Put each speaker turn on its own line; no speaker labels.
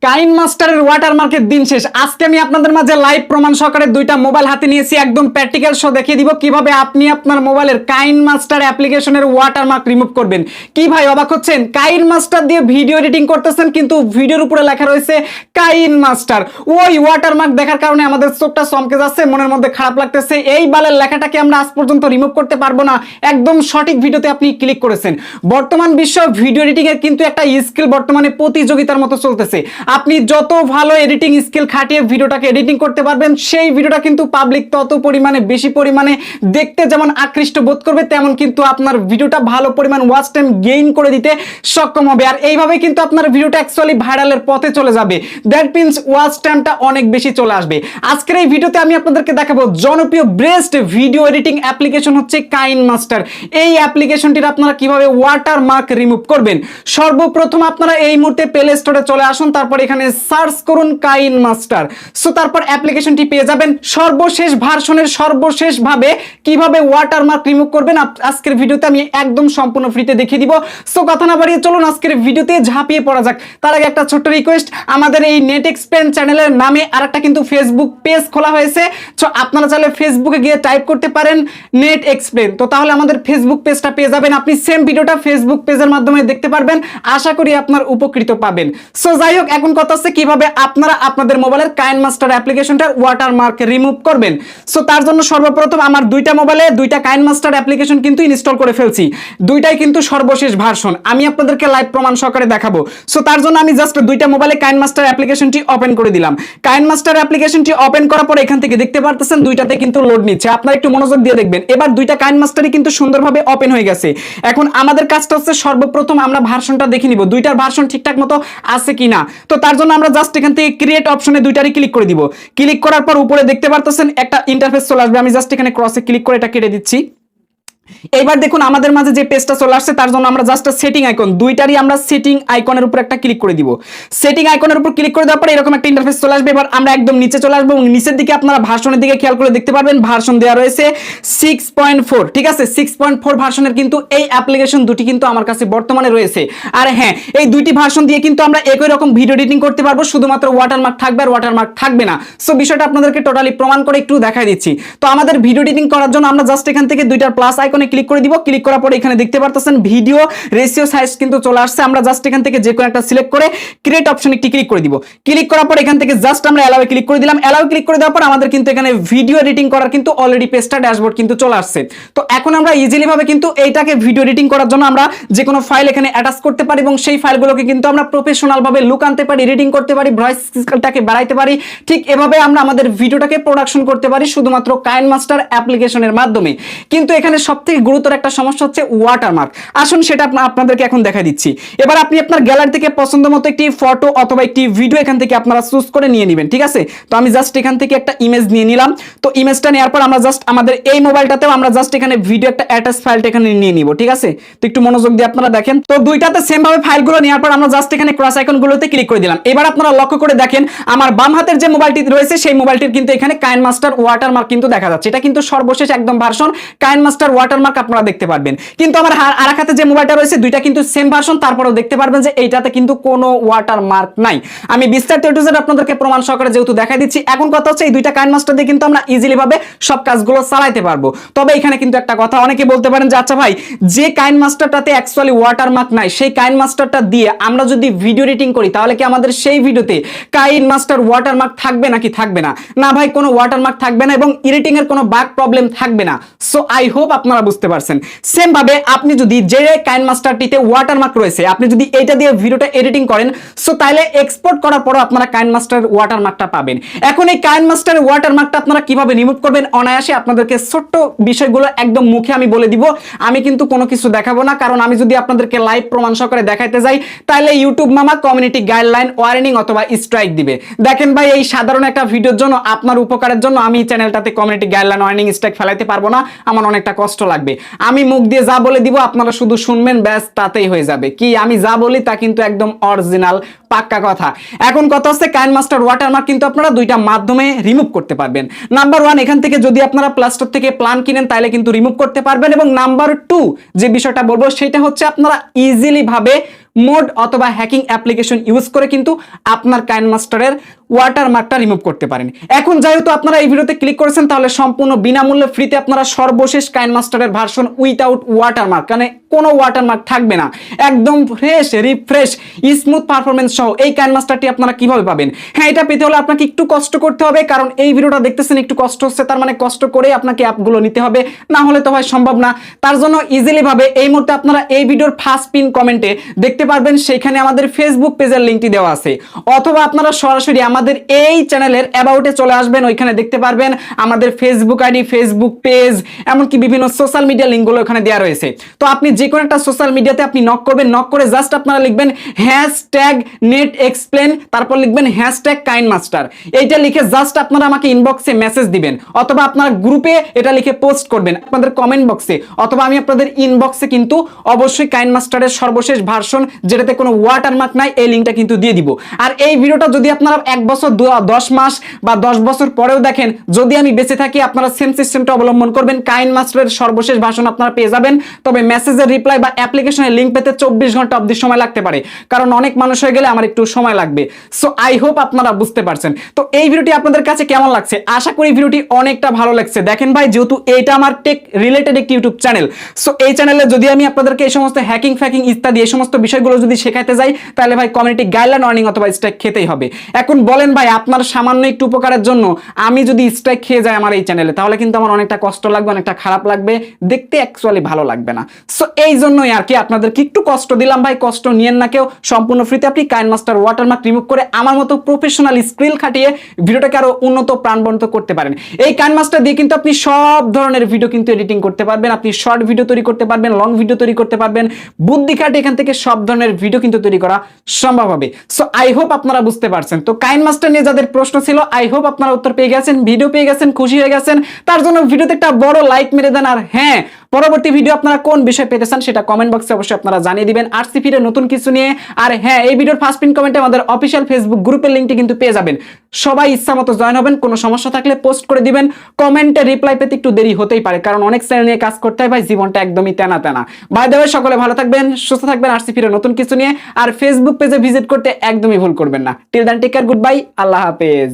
কাইনমাস্টারের ওয়াটারমার্কের দিন শেষ। আজকে আমি আপনাদের মাঝে লাইভ প্রমাণ সহকারে দুইটা মোবাইল হাতে নিয়েছি, একদম প্র্যাকটিক্যাল শো দেখিয়ে দিব কিভাবে আপনি আপনার মোবাইলের কাইনমাস্টার অ্যাপ্লিকেশনের ওয়াটারমার্ক রিমুভ করবেন। কি ভাই অবাক হচ্ছেন? কাইনমাস্টার দিয়ে ভিডিও এডিটিং করতেছেন কিন্তু ভিডিওর উপরে লেখা রয়েছে কাইনমাস্টার। ওই ওয়াটারমার্ক দেখার কারণে আমাদের চোখটা চমকে যাচ্ছে, মনের মধ্যে খারাপ লাগতেছে। এই বালের লেখাটাকে আমরা আজ পর্যন্ত রিমুভ করতে পারবো না। একদম সঠিক ভিডিওতে আপনি ক্লিক করেছেন। বর্তমান বিশ্ব ভিডিও এডিটিং এর কিন্তু একটা স্কিল বর্তমানে প্রতিযোগিতার মতো চলতেছে। আপনি যত ভালো এডিটিং স্কিল খাটিয়ে ভিডিওটাকে এডিটিং করতে পারবেন, সেই ভিডিওটা কিন্তু পাবলিক তত পরিমাণে বেশি পরিমাণে দেখতে যেমন আকৃষ্ট বোধ করবে, তেমন কিন্তু আপনার ভিডিওটা ভালো পরিমাণ ওয়াচ টাইম গেইন করে দিতে সক্ষম হবে। আর এইভাবে কিন্তু আপনার ভিডিওটা অ্যাকচুয়ালি ভাইরালের পথে চলে যাবে। দ্যাট মিন্স ওয়াচ টাইমটা অনেক বেশি চলে আসবে। আজকের এই ভিডিওতে আমি আপনাদেরকে দেখাবো জনপ্রিয় বেস্ট ভিডিও এডিটিং অ্যাপ্লিকেশন হচ্ছে কাইনমাস্টার। এই অ্যাপ্লিকেশনটির আপনারা কিভাবে ওয়াটারমার্ক রিমুভ করবেন। সর্বপ্রথম আপনারা এই মুহূর্তে প্লে স্টোরে চলে আসুন, তারপর এখানে সার্চ করুন কাইনমাস্টার। সো তারপর অ্যাপ্লিকেশনটি পেয়ে যাবেন। সর্বশেষ ভার্সনের সর্বশেষ ভাবে কিভাবে ওয়াটারমার্ক রিমুভ করবেন আজকের ভিডিওতে আমি একদম সম্পূর্ণ ফ্রিতে দেখিয়ে দিব। সো কথা না বাড়িয়ে চলুন আজকের ভিডিওতে ঝাঁপিয়ে পড়া যাক। তার আগে একটা ছোট্ট রিকোয়েস্ট, আমাদের এই নেট এক্সপ্লেন চ্যানেলের নামে আরেকটা কিন্তু ফেসবুক পেজ খোলা হয়েছে। সো আপনারা চাইলে ফেসবুকে গিয়ে টাইপ করতে পারেন নেট এক্সপ্লেন, তো তাহলে আমাদের ফেসবুক পেজটা পেয়ে যাবেন। আপনি সেম ভিডিওটা ফেসবুক পেজের মাধ্যমে দেখতে পারবেন। আশা করি আপনার উপকৃত পাবেন। সো যাই হোক, এখন কথা হচ্ছে কিভাবে আপনারা আপনাদের মোবাইলের কাইনমাস্টার অ্যাপ্লিকেশনটার ওয়াটারমার্ক রিমুভ করবেন। সো তার জন্য সর্বপ্রথম আমার দুইটা মোবাইলে দুইটা কাইনমাস্টার অ্যাপ্লিকেশন কিন্তু ইনস্টল করে ফেলছি। দুইটাই কিন্তু সর্বশেষ ভার্সন, আমি আপনাদেরকে লাইভ প্রমাণ সহকারে দেখাবো। সো তার জন্য আমি জাস্ট দুইটা মোবাইলে কাইনমাস্টার অ্যাপ্লিকেশনটি ওপেন করে দিলাম। কাইনমাস্টার অ্যাপ্লিকেশনটি ওপেন করার পর এখান থেকে দেখতে পারতেছেন দুইটাতে কিন্তু লোড নিচ্ছে। আপনারা একটু মনোযোগ দিয়ে দেখবেন। এবার দুইটা কাইনমাস্টারই কিন্তু সুন্দরভাবে ওপেন হয়ে গেছে। এখন আমাদের কাজটা হচ্ছে সর্বপ্রথম আমরা ভার্সনটা দেখে নিব দুইটার ভার্সন ঠিকঠাক মতো আছে কিনা। তো তার জন্য আমরা জাস্ট এখান থেকে ক্রিয়েট অপশনে দুইটারই ক্লিক করে দিব। ক্লিক করার পর উপরে দেখতে পারতেছেন একটা ইন্টারফেস চলে আসবে। আমি জাস্ট এখানে ক্রসে ক্লিক করে এটা কেটে দিচ্ছি। এইবার দেখুন আমাদের মাঝে যে পেজটা চলে আসছে, তার জন্য আমরা জাস্ট সেটিং আইকন দুইটারই আমরা সেটিং আইকনের উপর একটা ক্লিক করে দিব। সেটিং আইকনের উপর ক্লিক করে দেওয়ার পরে এরকম একটা ইন্টারফেস চলে আসবে। এবার আমরা একদম নিচে চলে আসবো এবং নিচের দিকে আপনারা ভার্সনের দিকে খেয়াল করে দেখতে পারবেন ভার্সন দেওয়া রয়েছে 6.4। ঠিক আছে, 6.4 ভার্সনের কিন্তু এই অ্যাপ্লিকেশন দুটি কিন্তু আমার কাছে বর্তমানে রয়েছে। আর হ্যাঁ, এই দুইটি ভার্সন দিয়ে কিন্তু আমরা একই রকম ভিডিও এডিটিং করতে পারবো, শুধুমাত্র ওয়াটারমার্ক থাকবে আর ওয়াটারমার্ক থাকবে না। সো বিষয়টা আপনাদেরকে টোটালি প্রমাণ করে একটু দেখাই দিচ্ছি। তো আমাদের ভিডিও এডিটিং করার জন্য আমরা জাস্ট এখান থেকে দুইটার প্লাস আইকনে ক্লিক করে দিব। ক্লিক করার পরে এখানে দেখতে পারতেছেন ভিডিও রেশিও সাইজ কিন্তু চলে আসছে। আমরা জাস্ট এখান থেকে যে কোনো একটা সিলেক্ট করে ক্রিয়েট অপশনে একটি ক্লিক করে দিব। ক্লিক করার পর এখান থেকে জাস্ট আমরা অ্যালাউয়ে ক্লিক করে দিলাম। অ্যালাউ ক্লিক করে দেওয়ার পর আমাদের কিন্তু এখানে ভিডিও এডিটিং করার কিন্তু অলরেডি পেজটা ড্যাশবোর্ড কিন্তু চলে আসছে। তো এখন আমরা ইজিলি ভাবে কিন্তু এইটাকে ভিডিও এডিটিং করার জন্য আমরা যে কোনো ফাইল এখানে অ্যাটাচ করতে পারি এবং সেই ফাইলগুলোকে কিন্তু আমরা প্রফেশনাল ভাবে লুক আনতে পারি, এডিটিং করতে পারি, ভয়েস স্কেলটাকে বাড়াইতে পারি। ঠিক এভাবে আমরা আমাদের ভিডিওটাকে প্রোডাকশন করতে পারি শুধুমাত্র কাইনমাস্টার অ্যাপ্লিকেশনের মাধ্যমে। কিন্তু এখানে সবথেকে গুরুতর একটা সমস্যা হচ্ছে ওয়াটারমার্ক। আসুন সেটা আপনাদেরকে এখন দেখা দিচ্ছি। এবার আপনি আপনার গ্যালারি থেকে পছন্দ মতো একটি ফটো অথবা একটি ভিডিও এখান থেকে আপনারা চুজ করে নিয়ে নেবেন। ঠিক আছে, তো আমি জাস্ট এখান থেকে একটা ইমেজ নিয়ে নিলাম। তো ইমেজটা নেওয়ার পর আমরা জাস্ট আমাদের এই মোবাইলটাতেও আমরা জাস্ট এখানে ভিডিও একটা অ্যাটাচ ফাইলটা এখানে নিয়ে নিব। ঠিক আছে, তো একটু মনোযোগ দিয়ে আপনারা দেখেন। তো দুইটাতে সেম ভাবে ফাইলগুলো নেওয়ার পর আমরা জাস্ট এখানে ক্রস আইকনগুলোতে ক্লিক করে দিলাম। এবার আপনারা লক্ষ্য করে দেখেন আমার বাম হাতের যে মোবাইলটি রয়েছে সেই মোবাইলটির কিন্তু এখানে কাইনমাস্টার ওয়াটারমার্ক কিন্তু দেখা যাচ্ছে। এটা কিন্তু সর্বশেষ একদম ভার্সন কাইনমাস্টার ওয়াটারমার্ক আপনারা দেখতে পারবেন। কিন্তু আমার আরেক হাতে যে মোবাইলটা রয়েছে দুইটা কিন্তু সেম ভার্সন, তারপরেও দেখতে পারবেন যে এইটাতে কিন্তু কোনো ওয়াটারমার্ক নাই। আমি বিস্তারিত আপনাদেরকে প্রমাণ সহকারে যেহেতু দেখাই দিচ্ছি। এখন কথা হচ্ছে এই দুইটা কাইনমাস্টার দিয়ে কিন্তু আমরা ইজিলি ভাবে সব কাজগুলো চালাইতে পারবো। তবে এখানে কিন্তু একটা কথা, অনেকে বলতে পারেন যে আচ্ছা ভাই, যে কাইনমাস্টারটাতে অ্যাকচুয়ালি ওয়াটারমার্ক নাই সেই কাইনমাস্টারটা দিয়ে আমরা যদি ভিডিও এডিটিং করি তাহলে কি আমাদের সেই ভিডিওতে কাইনমাস্টার ওয়াটারমার্ক থাকবে নাকি থাকবে না? না ভাই, কোনো ওয়াটারমার্ক থাকবে না এবং এডিটিং এর কোনো বাগ প্রবলেম থাকবে না। সো আই হোপ আপনারা বুঝতে পারছেন। সেম ভাবে আপনি যদি যে কাইনমাস্টারটিতে ওয়াটারমার্ক রয়েছে আপনি যদি এইটা দিয়ে ভিডিওটা এডিটিং করেন, সো তাহলে এক্সপোর্ট করার পরও আপনারা কাইনমাস্টার ওয়াটারমার্কটা পাবেন। এখন এই কাইনমাস্টার ওয়াটারমার্কটা আপনারা কিভাবে রিমুভ করবেন অনায়াসে আপনাদেরকে ছোট্ট বিষয়গুলো একদম মুখে আমি বলে দিব। আমি কিন্তু কোনো কিছু দেখাবো না, কারণ আমি যদি আপনাদেরকে লাইভ প্রমাণ সহকারে দেখাইতে যাই তাহলে ইউটিউব মামা কমিউনিটি গাইডলাইন ওয়ার্নিং অথবা স্ট্রাইক দিবে। দেখেন ভাই, এই সাধারণ একটা ভিডিওর জন্য আপনার উপকারের জন্য আমি চ্যানেলটাতে কমিউনিটি গাইডলাইন ওয়ার্নিং স্ট্রাইক ফেলাইতে পারবো না। আমার অনেকটা কষ্ট লাগবে। আমি মুখ দিয়ে যা বলে দিব আপনারা শুধু শুনবেন, ব্যাস তাতেই হয়ে যাবে। কি আমি যা বলি তা কিন্তু একদম অরিজিনাল পাক্কা কথা। এখন কথা হচ্ছে কাইনমাস্টার ওয়াটারমার্ক কিন্তু আপনারা দুইটা মাধ্যমে রিমুভ করতে পারবেন। নাম্বার 1, এখান থেকে যদি আপনারা প্লে স্টোর থেকে প্ল্যান কিনেন তাহলে কিন্তু রিমুভ করতে পারবেন। এবং নাম্বার 2 যে বিষয়টা বলবো সেটা হচ্ছে আপনারা ইজিলি ভাবে মোড অথবা হ্যাকিং অ্যাপ্লিকেশন ইউজ করে কিন্তু আপনার কাইনমাস্টারের ওয়াটারমার্কটা রিমুভ করতে পারেন। এখন যেহেতু আপনারা এই ভিডিওতে ক্লিক করেছেন, তাহলে সম্পূর্ণ বিনামূল্যে ফ্রিতে আপনারা সর্বশেষ কাইনমাস্টারের ভার্সন উইথাউট ওয়াটারমার্ক, মানে কোনো ওয়াটারমার্ক থাকবে না, একদম ফ্রেশ রিফ্রেশ স্মুথ পারফরমেন্স সহ এই কাইনমাস্টারটি আপনারা কিভাবে পাবেন। হ্যাঁ, এটা পেতে হলে আপনাকে একটু কষ্ট করতে হবে, কারণ এই ভিডিওটা দেখতেছেন একটু কষ্ট হচ্ছে, তার মানে কষ্ট করে আপনাকে অ্যাপগুলো নিতে হবে, না হলে তো ভাই সম্ভব না। তার জন্য ইজিলি ভাবে এই মুহূর্তে আপনারা এই ভিডিওর ফার্স্ট পিন কমেন্টে দেখতে পারবেন, সেখানে আমাদের ফেসবুক পেজের লিঙ্কটি দেওয়া আছে, অথবা আপনারা সরাসরি আমাদের এই চ্যানেলের অ্যাবাউটে চলে আসবেন, ওইখানে দেখতে পারবেন আমাদের ফেসবুক আইডি, ফেসবুক পেজ, এমনকি বিভিন্ন সোশ্যাল মিডিয়া লিঙ্কগুলো ওখানে দেওয়া রয়েছে। তো আপনি যে কোনো একটা সোশ্যাল মিডিয়াতে আপনি নক করবেন, নক করে জাস্ট আপনারা লিখবেন নেট এক্সপ্লেন, তারপর লিখবেন কাইনমাস্টার, এইটা লিখে জাস্ট আপনারা আমাকে ইনবক্সে মেসেজ দিবেন, অথবা আপনারা গ্রুপে এটা লিখে পোস্ট করবেন আপনাদের কমেন্ট বক্সে, অথবা আমি আপনাদের ইনবক্সে কিন্তু অবশ্যই কাইনমাস্টারের সর্বশেষ ভার্সন, যেটাতে কোনো ওয়াটারমার্ক নাই, এই লিঙ্কটা কিন্তু দিয়ে দিব। আর এই ভিডিওটা যদি আপনারা 1 বছর 10 মাস বা 10 বছর পরেও দেখেন, যদি আমি বেঁচে থাকি, আপনারা সেম সিস্টেমটা অবলম্বন করবেন, কাইনমাস্টারের সর্বশেষ ভার্সন আপনারা পেয়ে যাবেন। তবে মেসেজের রিপ্লাই বা অ্যাপ্লিকেশনের লিঙ্ক পেতে 24 ঘন্টা অবধি সময় লাগতে পারে, কারণ অনেক মানুষ হয়ে গেলে আমার একটু সময় লাগবে। সো আই হোপ আপনারা বুঝতে পারছেন। তো এই ভিডিওটি আপনাদের কাছে কেমন লাগছে? আশা করি ভিডিওটি অনেকটা ভালো লাগছে। দেখেন ভাই, যেহেতু এইটা আমার টেক রিলেটেড একটি ইউটিউব চ্যানেল, সো এই চ্যানেলে যদি আমি আপনাদেরকে এই সমস্ত হ্যাকিং ফ্যাকিং ইত্যাদি এই সমস্ত বিষয়গুলো যদি শেখাতে যাই, তাহলে ভাই কমিউনিটি গাইডলাইন ওয়ার্নিং অথবা স্ট্রাইক খেতেই হবে। এখন বলেন ভাই, আপনার সামান্য একটু উপকারের জন্য আমি যদি স্ট্রাইক খেয়ে যাই আমার এই চ্যানেলে, তাহলে কিন্তু আমার অনেকটা কষ্ট লাগবে, অনেকটা খারাপ লাগবে, দেখতে অ্যাকচুয়ালি ভালো লাগবে না। সো এই জন্যই আর কি আপনাদেরকে একটু কষ্ট দিলাম ভাই, কষ্ট নিয়েন না কেউ, সম্পূর্ণ ফ্রিতে আপনি কাইনমাস্টার ওয়াটারমার্ক রিমুভ করে আমার মতো প্রফেশনাল স্কিল খাটিয়ে ভিডিওটাকে আরো উন্নত প্রাণবন্ত করতে পারেন। এই কাইনমাস্টার দিয়ে কিন্তু আপনি সব ধরনের ভিডিও কিন্তু এডিটিং করতে পারবেন, আপনি শর্ট ভিডিও তৈরি করতে পারবেন, লং ভিডিও তৈরি করতে পারবেন, বুদ্ধি খাটিয়ে এখান থেকে সব ধরনের ভিডিও কিন্তু তৈরি করা সম্ভব হবে। সো আই হোপ আপনারা বুঝতে পারছেন। তো কাইনমাস্টার নিয়ে যাদের প্রশ্ন ছিল, আই হোপ আপনারা উত্তর পেয়ে গেছেন, ভিডিও পেয়ে গেছেন, খুশি হয়ে গেছেন। তার জন্য ভিডিওতে একটা বড় লাইক মেরে দেন। আর হ্যাঁ, পরবর্তী ভিডিও আপনারা কোন বিষয় পেতে চান সেটা কমেন্ট বক্সে অবশ্যই আপনারা জানিয়ে দিবেন আরসিপির নতুন কিছু নিয়ে। আর হ্যাঁ, এই ভিডিওর ফার্স্ট পিন কমেন্টে আমাদের অফিশিয়াল ফেসবুক গ্রুপের লিংকটি কিন্তু পেয়ে যাবেন, সবাই ইচ্ছা মতো জয়েন হবেন। কোনো সমস্যা থাকলে পোস্ট করে দিবেন, কমেন্টে রিপ্লাই পেতে একটু দেরি হতেই পারে, কারণ অনেক চ্যানেল নিয়ে কাজ করতে হয় ভাই, জীবনটা একদমই তেনা তেনা। বাই দ্য ওয়ে, সকলে ভালো থাকবেন, সুস্থ থাকবেন আরসিপির নতুন কিছু নিয়ে। আর ফেসবুক পেজে ভিজিট করতে একদমই ভুল করবেন না। Till then, take care, good bye, Allah হাফেজ।